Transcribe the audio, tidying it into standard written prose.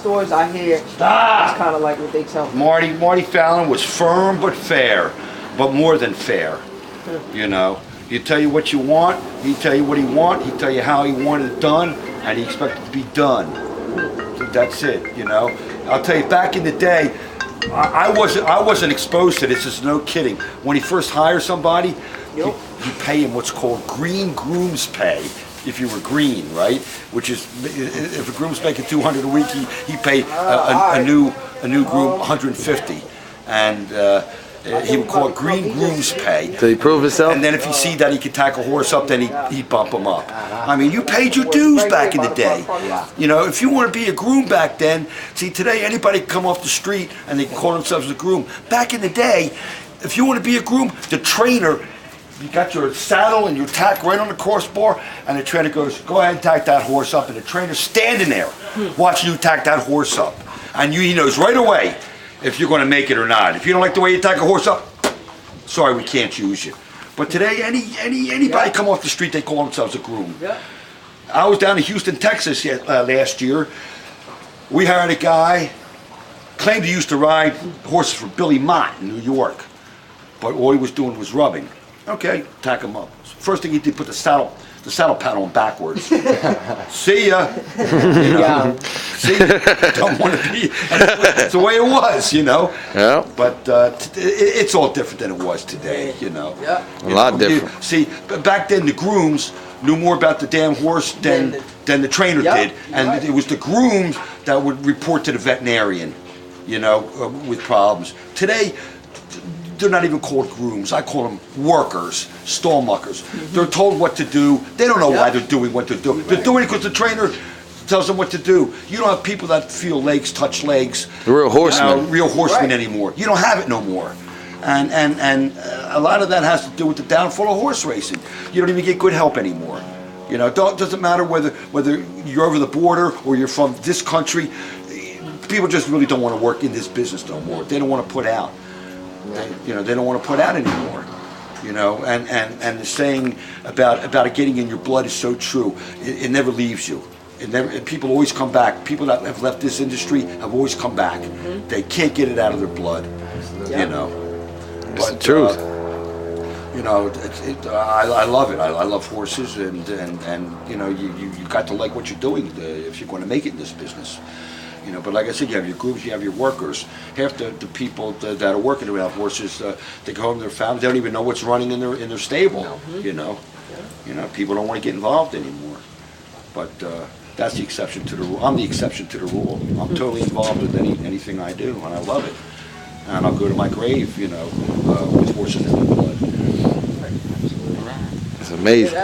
stores I hear it's kind of like what they tell me. Marty Fallon was firm but fair, but more than fair. You know, he tell you what you want, he tell you what he want, he tell you how he wanted it done, and he expected it to be done. That's it. You know, I'll tell you, back in the day, I wasn't exposed to this. Is no kidding. When he first hires somebody, you pay him what's called green groom's pay. If you were green, right? Which is, if a groom's making $200 a week, he pay a new groom $150, and he would call it green groom's pay. Did he prove himself? And then if you see that he could tack a horse up, then he'd bump him up. I mean, you paid your dues back in the day. You know, if you want to be a groom back then, see, today anybody can come off the street and they can call themselves a groom. Back in the day, if you want to be a groom, the trainer, you got your saddle and your tack right on the crossbar, and the trainer goes, go ahead and tack that horse up, and the trainer's standing there watching you tack that horse up. And he knows right away if you're going to make it or not. If you don't like the way you tack a horse up, sorry, we can't use you. But today, anybody come off the street, they call themselves a groom. I was down in Houston, Texas last year. We hired a guy, claimed he used to ride horses for Billy Mott in New York, but all he was doing was rubbing. Okay, tack him up. First thing he did, put the saddle pad on backwards. See ya. You know, see ya. Don't want to be. That's the way it was, you know. Yeah. But it's all different than it was today, you know. Yeah. A lot different. See, back then the grooms knew more about the damn horse than the trainer did, and it was the grooms that would report to the veterinarian, you know, with problems. Today, they're not even called grooms. I call them workers, stall muckers. They're told what to do. They don't know why they're doing what they're doing. They're doing it because the trainer tells them what to do. You don't have people that feel legs, touch legs. The real horsemen. You know, real horsemen anymore. You don't have it no more. And a lot of that has to do with the downfall of horse racing. You don't even get good help anymore. You know, it doesn't matter whether you're over the border or you're from this country. People just really don't want to work in this business no more. They don't want to put out. They don't want to put out anymore. You know, and the saying about it getting in your blood is so true. It never leaves you. People always come back. People that have left this industry have always come back. They can't get it out of their blood. You know, it's the truth. You know, I love it. I love horses, and you know, you got to like what you're doing if you're going to make it in this business. You know, but like I said, you have your groups, you have your workers. Half the people that are working around horses, they go home to their families. They don't even know what's running in their stable. You know, people don't want to get involved anymore. But that's the exception to the rule. I'm the exception to the rule. I'm totally involved with anything I do, and I love it. And I'll go to my grave, you know, with horses in my blood. It's amazing.